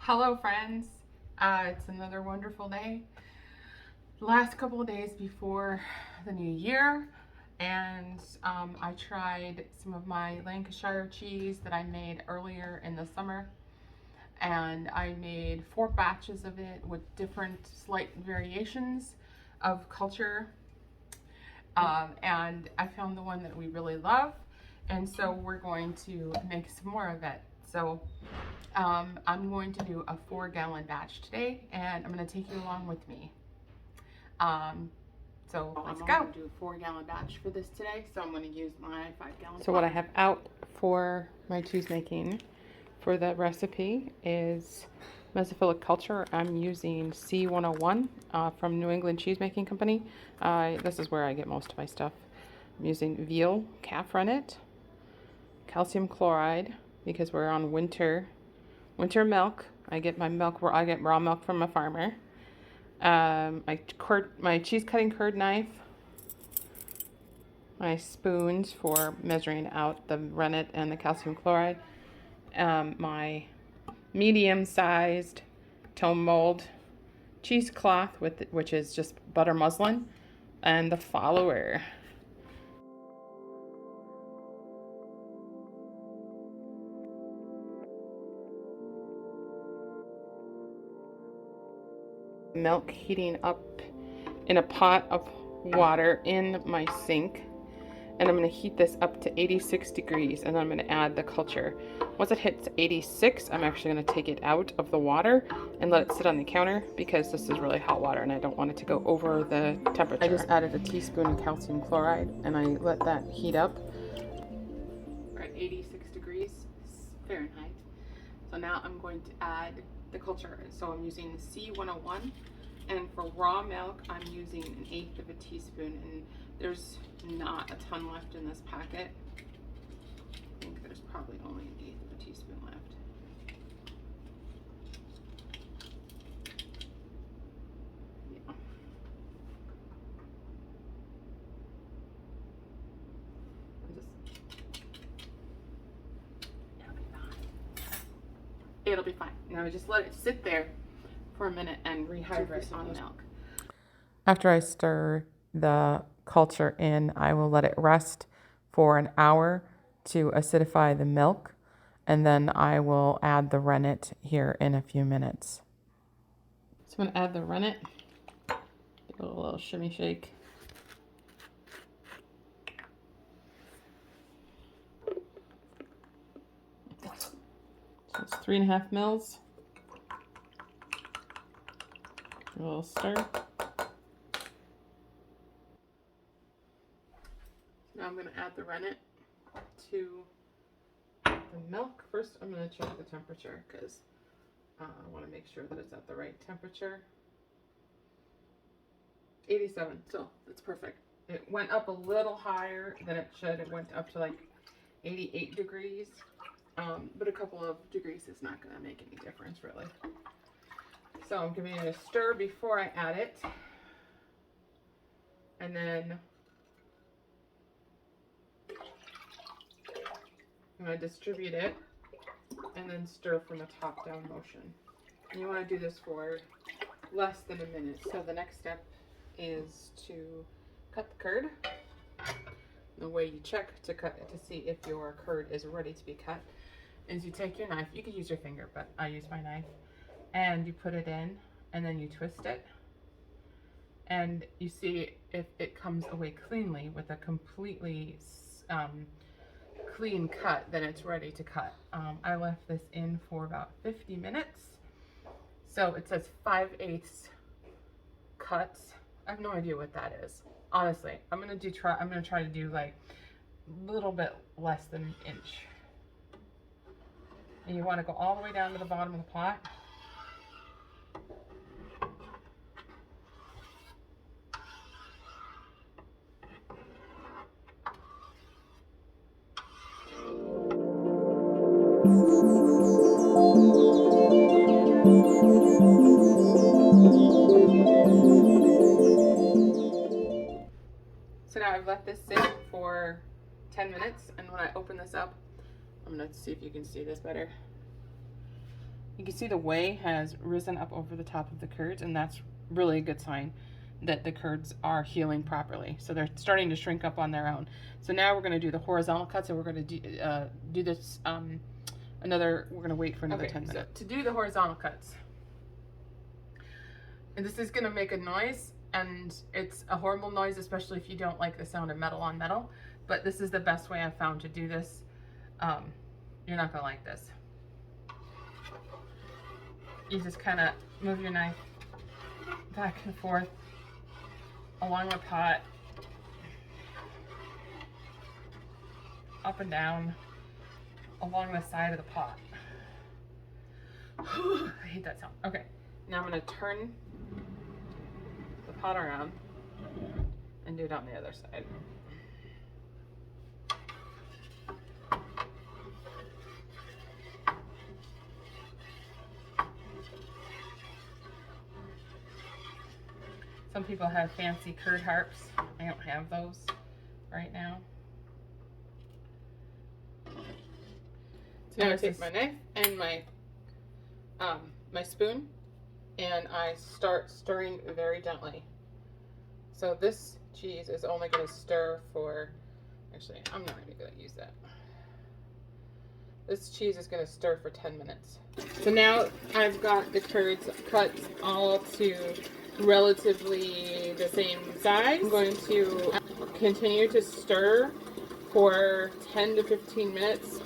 Hello friends, it's another wonderful day. Last couple of days before the new year, and I tried some of my Lancashire cheese that I made earlier in the summer, and I made 4 batches of it with different slight variations of culture, and I found the one that we really love, and so we're going to make some more of it. So I'm going to do a 4-gallon batch today, and I'm going to take you along with me. So let's go. I'm going to do a 4-gallon batch for this today, so I'm going to use my 5-gallon. So what I have out for my cheese making for the recipe is mesophilic culture. I'm using C101 from New England Cheese Making Company. This is where I get most of my stuff. I'm using veal calf rennet, calcium chloride, because we're on winter milk. I get raw milk from a farmer. My cheese cutting curd knife, my spoons for measuring out the rennet and the calcium chloride, my medium-sized tome mold cheesecloth which is just butter muslin, and the follower. Milk heating up in a pot of water in my sink, and I'm going to heat this up to 86 degrees, and then I'm going to add the culture. Once it hits 86, I'm actually going to take it out of the water and let it sit on the counter, because this is really hot water and I don't want it to go over the temperature. I just added a teaspoon of calcium chloride and I let that heat up. We're at 86 degrees Fahrenheit. So now I'm going to add the culture. So I'm using the C101, and for raw milk I'm using 1/8 of a teaspoon, and there's not a ton left in this packet. I think there's probably only 1/8 of a teaspoon left. Yeah. It'll be fine. Now just let it sit there for a minute and rehydrate on the milk. After I stir the culture in, I will let it rest for an hour to acidify the milk, and then I will add the rennet here in a few minutes. So I'm going to add the rennet. Give it a little shimmy shake. So it's 3.5 mils. A little stir. Now I'm going to add the rennet to the milk. First, I'm going to check the temperature, because I want to make sure that it's at the right temperature. 87, so that's perfect. It went up a little higher than it should. It went up to like 88 degrees, but a couple of degrees is not going to make any difference really. So I'm giving it a stir before I add it, and then I'm going to distribute it and then stir from a top-down motion. And you want to do this for less than a minute. So the next step is to cut the curd. The way you check to see if your curd is ready to be cut is you take your knife. You could use your finger, but I use my knife. And you put it in, and then you twist it. And you see if it comes away cleanly with a completely clean cut, then it's ready to cut. I left this in for about 50 minutes. So it says 5/8 cuts. I have no idea what that is. Honestly, I'm gonna try to do like a little bit less than an inch. And you want to go all the way down to the bottom of the pot. So now I've let this sit for 10 minutes, and when I open this up, I'm going to see if you can see this better. You can see the whey has risen up over the top of the curds, and that's really a good sign that the curds are healing properly. So they're starting to shrink up on their own. So now we're going to do the horizontal cuts, and we're going to do this we're going to wait for another 10 minutes. So to do the horizontal cuts, and this is going to make a noise, and it's a horrible noise, especially if you don't like the sound of metal on metal, but this is the best way I've found to do this. You're not going to like this. You just kind of move your knife back and forth along the pot, up and down along the side of the pot. I hate that sound. Okay, now I'm going to turn the pot around and do it on the other side. Some people have fancy curd harps. I don't have those right now. So now I take my knife and my spoon, and I start stirring very gently. So this cheese is only going to stir for, actually, I'm not even going to use that. This cheese is going to stir for 10 minutes. So now I've got the curds cut all to relatively the same size. I'm going to continue to stir for 10 to 15 minutes,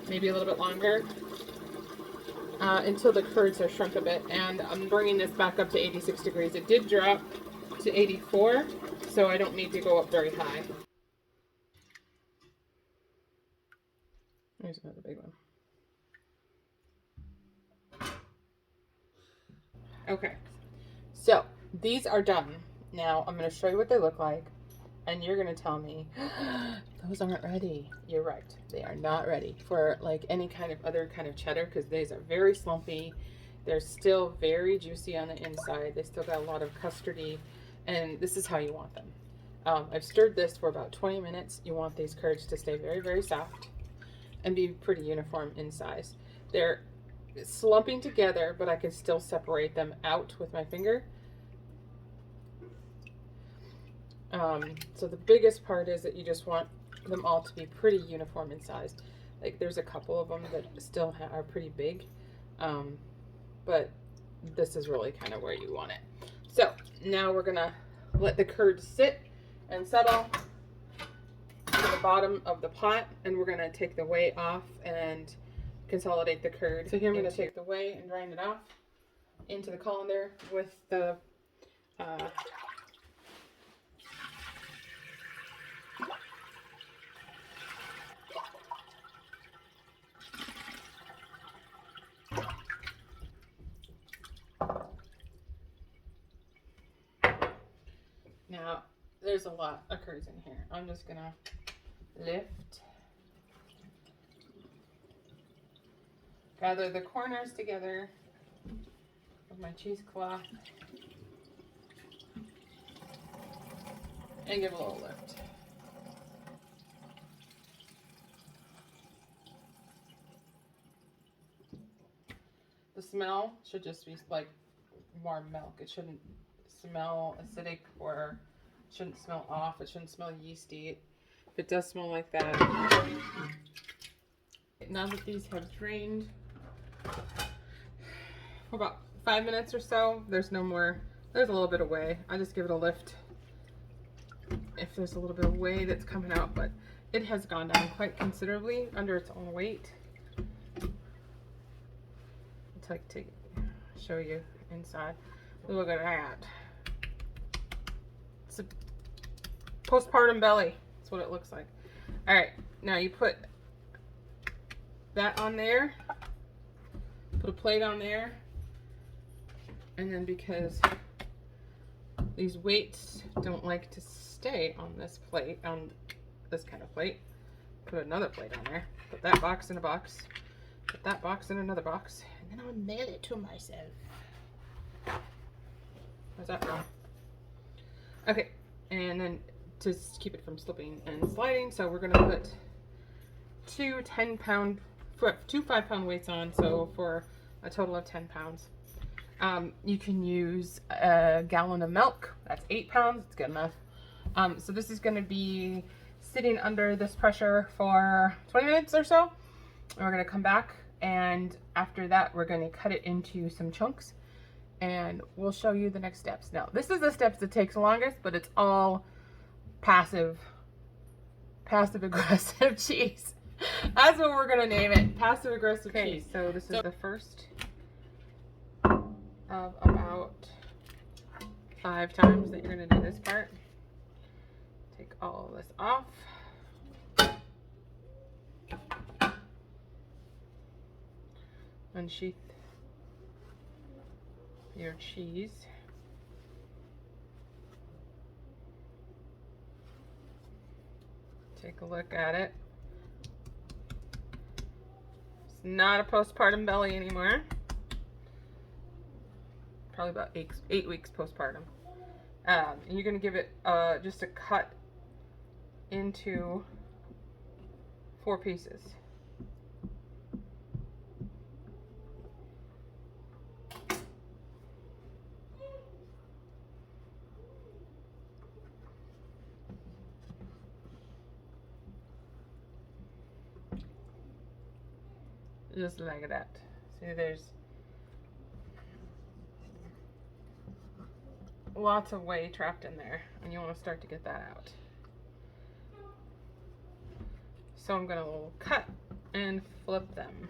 maybe a little bit longer, until the curds are shrunk a bit. And I'm bringing this back up to 86 degrees. It did drop to 84, so I don't need to go up very high. There's another big one. Okay, so these are done. Now I'm going to show you what they look like, and you're going to tell me, those aren't ready. You're right. They are not ready for like any kind of other kind of cheddar, because these are very slumpy. They're still very juicy on the inside. They still got a lot of custardy, and this is how you want them. I've stirred this for about 20 minutes. You want these curds to stay very, very soft and be pretty uniform in size. They're slumping together, but I can still separate them out with my finger. So the biggest part is that you just want them all to be pretty uniform in size. Like there's a couple of them that still are pretty big, but this is really kind of where you want it. So now we're gonna let the curds sit and settle to the bottom of the pot, and we're gonna take the whey off and consolidate the curd. So here I'm going to take the whey and grind it off into the colander with the now there's a lot of curds in here. I'm just going to lift, gather the corners together with my cheesecloth, and give a little lift. The smell should just be like warm milk. It shouldn't smell acidic, or it shouldn't smell off. It shouldn't smell yeasty. If it does smell like that, now that these have drained for about 5 minutes or so, there's no more, there's a little bit of whey. I just give it a lift if there's a little bit of whey that's coming out, but it has gone down quite considerably under its own weight. I'd like to show you inside. Look at that. It's a postpartum belly. That's what it looks like. All right, now you put that on there, put a plate on there, and then because these weights don't like to stay on this plate, on this kind of plate, put another plate on there, put that box in a box, put that box in another box, and then I'll nail it to myself. How's that wrong? Okay, and then to keep it from slipping and sliding, so we're gonna put two 5-pound weights on. So for a total of 10 pounds. You can use a gallon of milk. That's 8 pounds. It's good enough. So this is going to be sitting under this pressure for 20 minutes or so. And we're going to come back, and after that we're going to cut it into some chunks, and we'll show you the next steps. Now, this is the steps that takes the longest, but it's all passive aggressive cheese. That's what we're going to name it. Passive aggressive cheese. So this is the first of about 5 times that you're going to do this part. Take all of this off. Unsheath your cheese. Take a look at it. It's not a postpartum belly anymore. Probably about 8 weeks postpartum. And you're going to give it just a cut into 4 pieces. Just like that. See, there's lots of whey trapped in there, and you want to start to get that out. So I'm going to cut and flip them.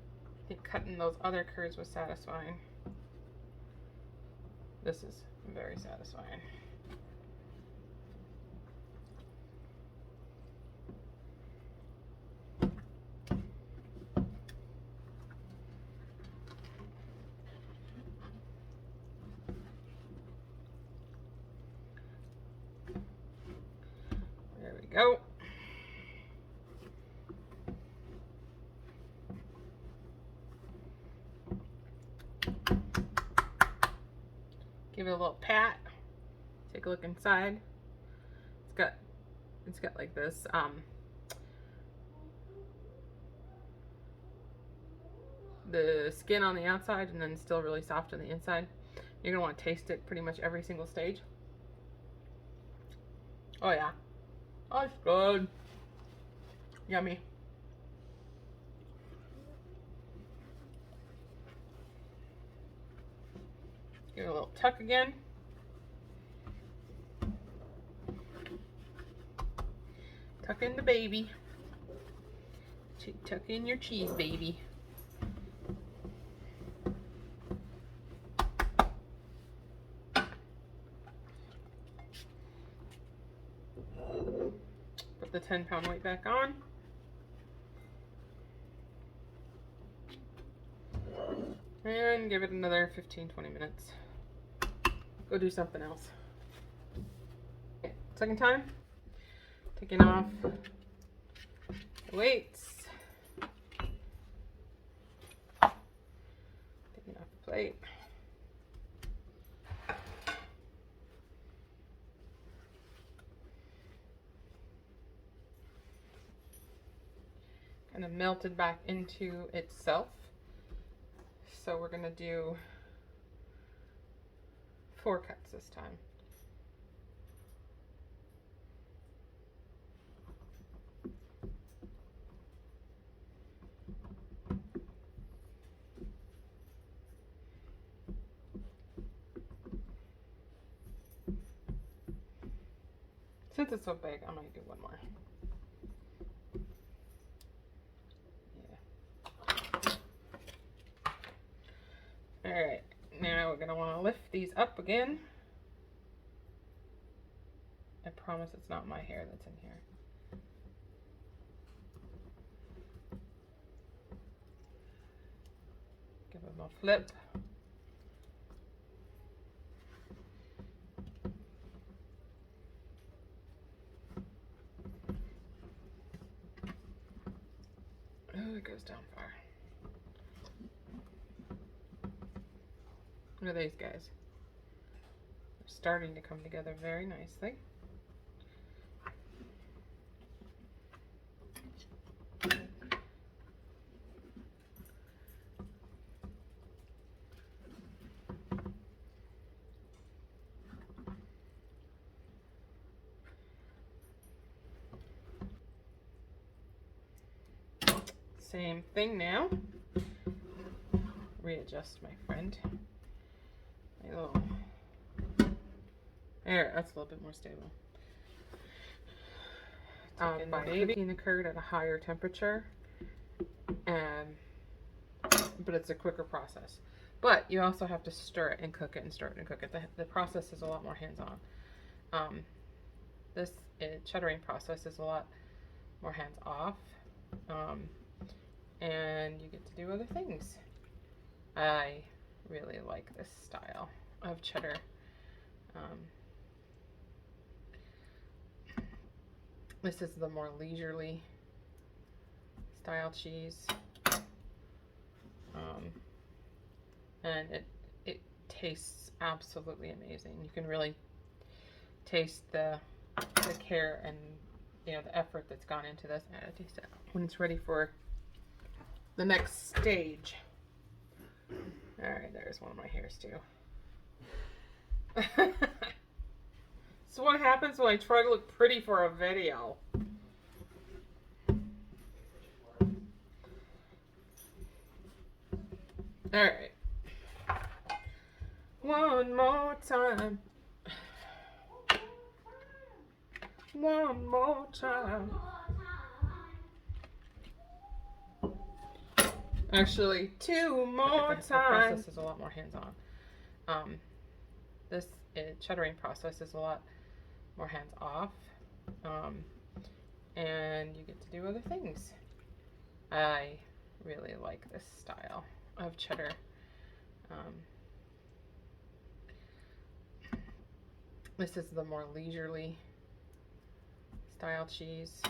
I think cutting those other curds was satisfying. This is very satisfying. There we go. Give it a little pat. Take a look inside. It's got like this the skin on the outside, and then still really soft on the inside. You're gonna want to taste it pretty much every single stage. Oh yeah, oh, it's good. Yummy. Give it a little tuck again. Tuck in the baby. Tuck in your cheese, baby. Put the 10-pound weight back on. And give it another 15-20 minutes. Go do something else. Okay, second time. Taking off the weights. Taking off the plate. Kind of melted back into itself. So we're going to do 4 cuts this time. Since it's so big, I might do one more. Alright, now we're going to want to lift these up again. I promise it's not my hair that's in here. Give them a flip. Oh, it goes down far. What are these guys? starting to come together very nicely. Same thing now. Readjust, my friend. My little... There, that's a little bit more stable. By cooking the curd at a higher temperature, but it's a quicker process. But you also have to stir it and cook it and stir it and cook it. The process is a lot more hands-on. This cheddaring process is a lot more hands-off, and you get to do other things. I really like this style of cheddar. This is the more leisurely style cheese. And it tastes absolutely amazing. You can really taste the care and the effort that's gone into this. And I taste it when it's ready for the next stage. All right, there's one of my hairs too. So what happens when I try to look pretty for a video? All right. One more time. One more time. Actually, two more times. The process is a lot more hands-on. This cheddaring process is a lot more hands-off, and you get to do other things. I really like this style of cheddar. This is the more leisurely style cheese,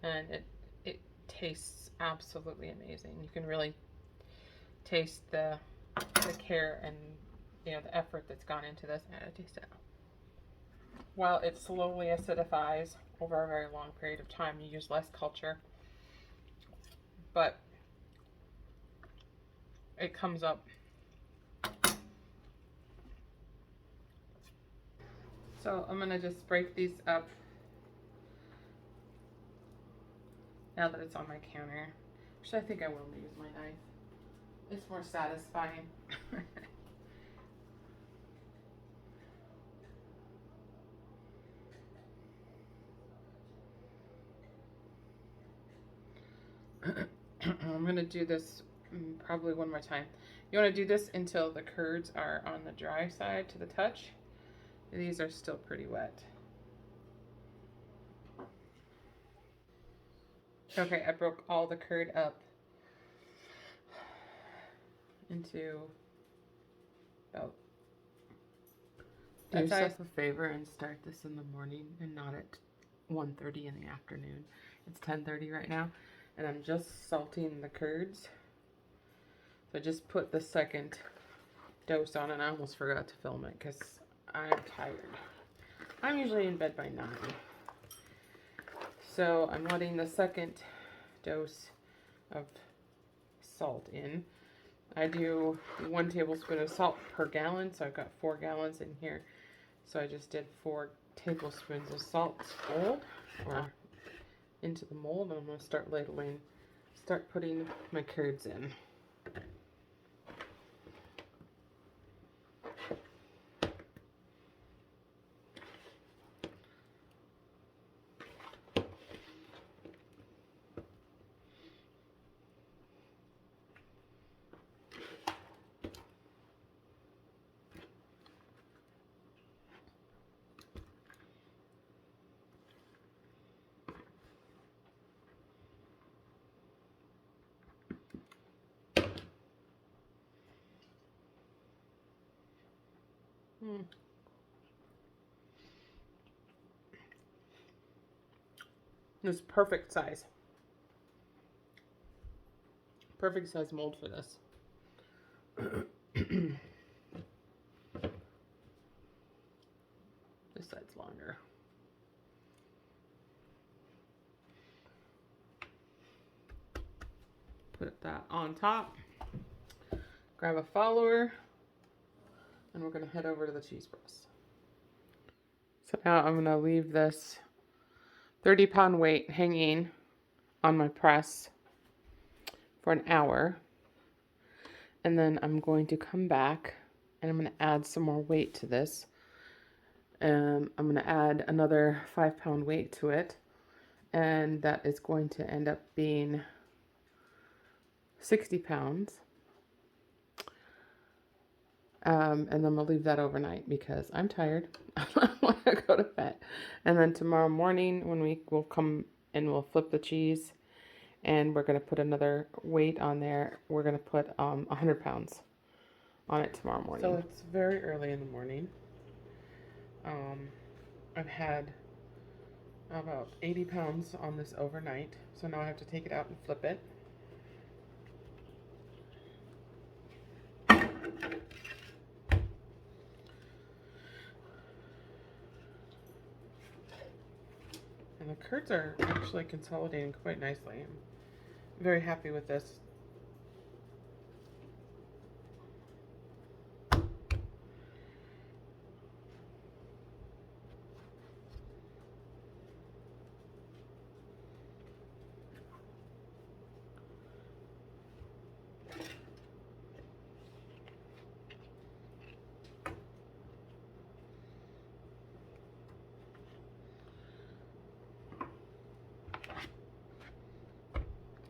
and it tastes absolutely amazing. You can really taste the care and the effort that's gone into this. And I taste it. While it slowly acidifies over a very long period of time, you use less culture, but it comes up. So I'm gonna just break these up now that it's on my counter. Actually, I think I will use my knife. It's more satisfying. I'm going to do this probably one more time. You want to do this until the curds are on the dry side to the touch. These are still pretty wet. Okay, I broke all the curd up into about... Do yourself a favor and start this in the morning and not at 1:30 in the afternoon. It's 10:30 right now, and I'm just salting the curds. So I just put the second dose on, and I almost forgot to film it because I'm tired. I'm usually in bed by 9. So I'm letting the second dose of salt in. I do 1 tablespoon of salt per gallon, so I've got 4 gallons in here. So I just did 4 tablespoons of salt into the mold, and I'm going to start putting my curds in. It's perfect size. Perfect size mold for this. Put that on top. Grab a follower, and we're going to head over to the cheese press. So now I'm going to leave this 30-pound weight hanging on my press for an hour. And then I'm going to come back and I'm going to add some more weight to this. I'm going to add another 5-pound weight to it. And that is going to end up being 60 pounds. And then I'm going to leave that overnight because I'm tired. I want to go to bed. And then tomorrow morning when we'll come and we'll flip the cheese and we're going to put another weight on there. We're going to put 100 pounds on it tomorrow morning. So it's very early in the morning. I've had about 80 pounds on this overnight. So now I have to take it out and flip it. And the curds are actually consolidating quite nicely. I'm very happy with this.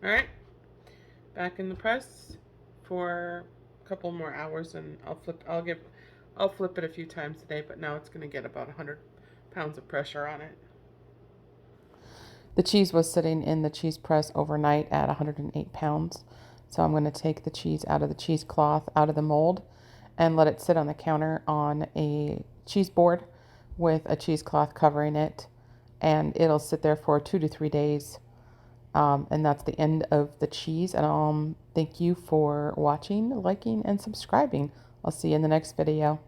All right, back in the press for a couple more hours, and I'll flip it a few times today, but now it's going to get about 100 pounds of pressure on it. The cheese was sitting in the cheese press overnight at 108 pounds. So I'm going to take the cheese out of the cheesecloth, out of the mold, and let it sit on the counter on a cheese board with a cheesecloth covering it, and it'll sit there for 2 to 3 days. And that's the end of the cheese. And thank you for watching, liking, and subscribing. I'll see you in the next video.